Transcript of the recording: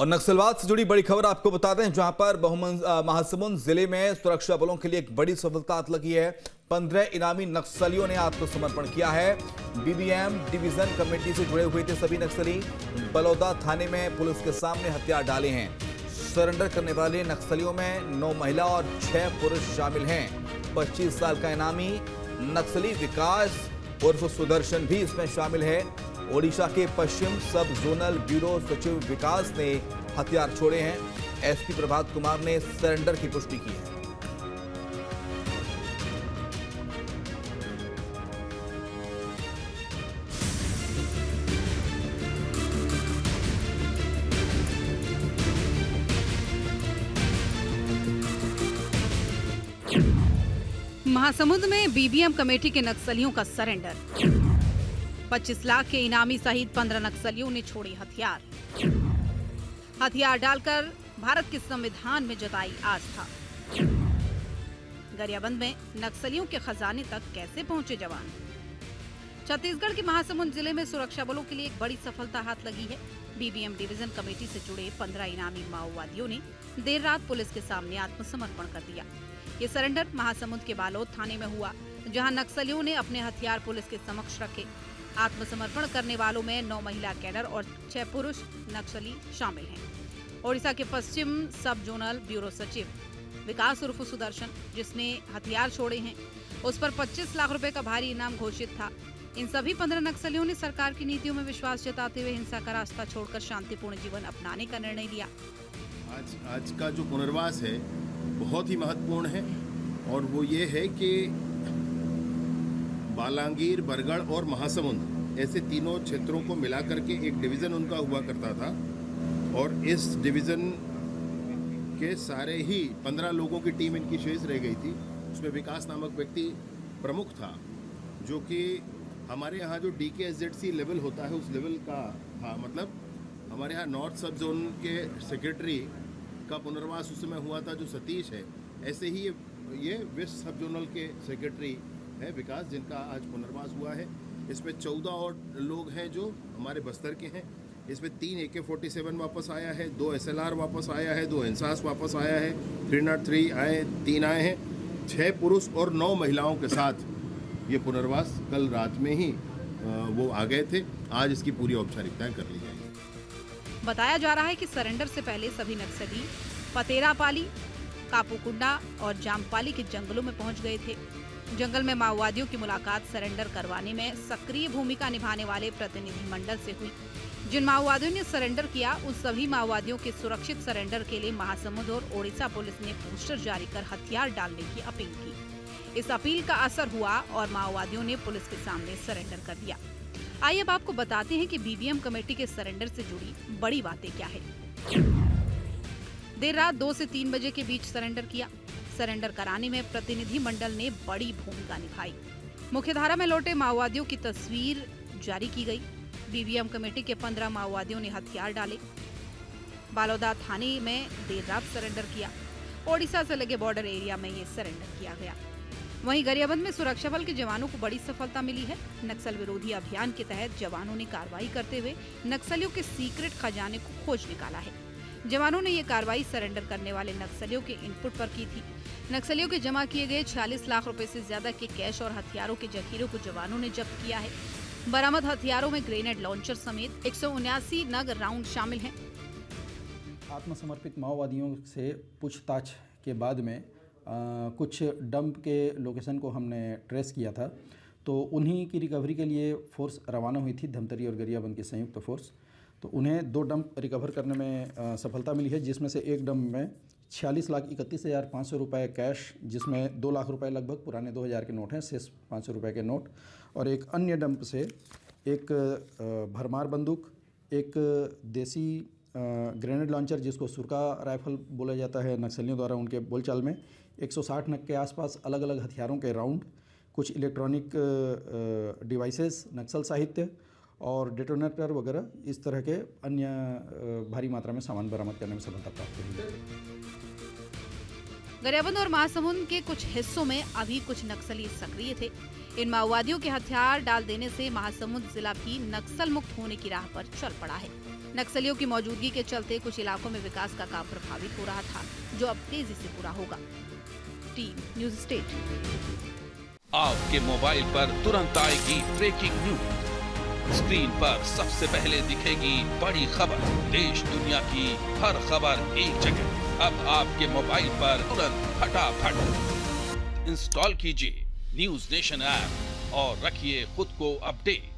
और नक्सलवाद से जुड़ी बड़ी खबर आपको बता दें, जहां पर महासमुंद जिले में सुरक्षा बलों के लिए एक बड़ी सफलता हाथ लगी है। 15 इनामी नक्सलियों ने आत्मसमर्पण किया है। बीबीएम डिवीजन कमेटी से जुड़े हुए थे सभी नक्सली बलौदा थाने में पुलिस के सामने हथियार डाले हैं। सरेंडर करने वाले नक्सलियों में 9 महिला और 6 पुरुष शामिल हैं। 25 साल का इनामी नक्सली विकास उर्फ सुदर्शन भी इसमें शामिल है। ओडिशा के पश्चिम सब जोनल ब्यूरो सचिव विकास ने हथियार छोड़े हैं। एसपी प्रभात कुमार ने सरेंडर की पुष्टि की है। महासमुंद में बीबीएम कमेटी के नक्सलियों का सरेंडर। 25 लाख के इनामी सहित 15 नक्सलियों ने छोड़े हथियार डालकर भारत के संविधान में जताई आस्था। गरियाबंद में नक्सलियों के खजाने तक कैसे पहुंचे जवान। छत्तीसगढ़ के महासमुंद जिले में सुरक्षा बलों के लिए एक बड़ी सफलता हाथ लगी है। बीबीएम डिवीजन कमेटी से जुड़े 15 इनामी माओवादियों ने देर रात पुलिस के सामने आत्मसमर्पण कर दिया। ये सरेंडर महासमुंद के बालोद थाने में हुआ, जहां नक्सलियों ने अपने हथियार पुलिस के समक्ष रखे। आत्मसमर्पण करने वालों में 9 महिला कैडर और 6 पुरुष नक्सली शामिल हैं। ओडिशा के पश्चिम सब जोनल ब्यूरो सचिव विकास उर्फ सुदर्शन, जिसने हथियार छोड़े हैं, उस पर 25 लाख रुपए का भारी इनाम घोषित था। इन सभी 15 नक्सलियों ने सरकार की नीतियों में विश्वास जताते हुए हिंसा का रास्ता छोड़कर शांतिपूर्ण जीवन अपनाने का निर्णय लिया। आज का जो पुनर्वास है बहुत ही महत्वपूर्ण है, और वो ये है कि बालांगीर, बरगढ़ और महासमुंद ऐसे तीनों क्षेत्रों को मिला करके एक डिवीज़न उनका हुआ करता था, और इस डिवीज़न के सारे ही 15 लोगों की टीम इनकी शेष रह गई थी। उसमें विकास नामक व्यक्ति प्रमुख था, जो कि हमारे यहाँ जो DKSZC लेवल होता है उस लेवल का था। मतलब हमारे यहाँ नॉर्थ सब जोन के सेक्रेटरी का पुनर्वास उस समय हुआ था जो सतीश है, ऐसे ही ये वेस्ट सब जोनल के सेक्रेटरी है विकास, जिनका आज पुनर्वास हुआ है। इसमें 14 और लोग हैं जो हमारे बस्तर के हैं। इसमें 3 AK-47 वापस आया है, 2 SLR वापस आया है, 2 इंसास वापस आया है, 303 आए, 3 आए हैं, 6 पुरुष और 9 महिलाओं के साथ ये पुनर्वास कल रात में ही वो आ गए थे। आज इसकी पूरी औपचारिकताएं कर ली जाएंगी। बताया जा रहा है कि सरेंडर से पहले सभी नक्सली पतेरापाली, कापूकुंडा और जामपाली के जंगलों में पहुंच गए थे। जंगल में माओवादियों की मुलाकात सरेंडर करवाने में सक्रिय भूमिका निभाने वाले प्रतिनिधि मंडल से हुई। जिन माओवादियों ने सरेंडर किया, उन सभी माओवादियों के सुरक्षित सरेंडर के लिए महासमुंद और ओडिशा पुलिस ने पोस्टर जारी कर हथियार डालने की अपील की। इस अपील का असर हुआ और माओवादियों ने पुलिस के सामने सरेंडर कर दिया। आइए अब आपको बताते हैं कि बीबीएम कमेटी के सरेंडर से जुड़ी बड़ी बातें क्या है। देर रात 2 से 3 बजे के बीच सरेंडर किया। सरेंडर कराने में प्रतिनिधि मंडल ने बड़ी भूमिका निभाई। मुख्यधारा में लौटे माओवादियों की तस्वीर जारी की गई। बीबीएम कमेटी के 15 माओवादियों ने हथियार डाले। बालोदा थाने में देर रात सरेंडर किया। ओडिशा से लगे बॉर्डर एरिया में ये सरेंडर किया गया। वहीं गरियाबंद में सुरक्षा बल के जवानों को बड़ी सफलता मिली है। नक्सल विरोधी अभियान के तहत जवानों ने कार्रवाई करते हुए नक्सलियों के सीक्रेट खजाने को खोज निकाला है। जवानों ने ये कार्रवाई सरेंडर करने वाले नक्सलियों के इनपुट पर की थी। नक्सलियों के जमा किए गए 46 लाख रुपए से ज्यादा के कैश और हथियारों के जखीरों को जवानों ने जब्त किया है। बरामद हथियारों में ग्रेनेड लॉन्चर समेत 179 नग राउंड शामिल हैं। आत्मसमर्पित माओवादियों से पूछताछ के बाद में कुछ डंप के लोकेशन को हमने ट्रेस किया था, तो उन्हीं की रिकवरी के लिए फोर्स रवाना हुई थी, धमतरी और गरियाबंद की संयुक्त फोर्स। तो उन्हें 2 डंप रिकवर करने में सफलता मिली है, जिसमें से एक डंप में 46,31,500 रुपये कैश, जिसमें 2 लाख रुपए लगभग पुराने 2000 के नोट हैं, शेष 500 रुपये के नोट, और एक अन्य डंप से एक भरमार बंदूक, एक देसी ग्रेनेड लॉन्चर जिसको सुरका राइफल बोला जाता है नक्सलियों द्वारा उनके बोलचाल में, 160 नग के आसपास अलग अलग हथियारों के राउंड, कुछ इलेक्ट्रॉनिक डिवाइसेस, नक्सल साहित्य और डेटोनेटर वगैरह इस तरह के अन्य भारी मात्रा में सामान बरामद करने में सफलता प्राप्त हुई है। गरियाबंद और महासमुंद के कुछ हिस्सों में अभी कुछ नक्सली सक्रिय थे। इन माओवादियों के हथियार डाल देने से महासमुंद जिला भी नक्सल मुक्त होने की राह पर चल पड़ा है। नक्सलियों की मौजूदगी के चलते कुछ इलाकों में विकास का काम प्रभावित हो रहा था, जो अब तेजी से पूरा होगा। Team news state. आपके मोबाइल पर तुरंत आएगी ब्रेकिंग न्यूज। स्क्रीन पर सबसे पहले दिखेगी बड़ी खबर। देश दुनिया की हर खबर एक जगह। अब आपके मोबाइल पर तुरंत फटाफट इंस्टॉल कीजिए न्यूज नेशन ऐप और रखिए खुद को अपडेट।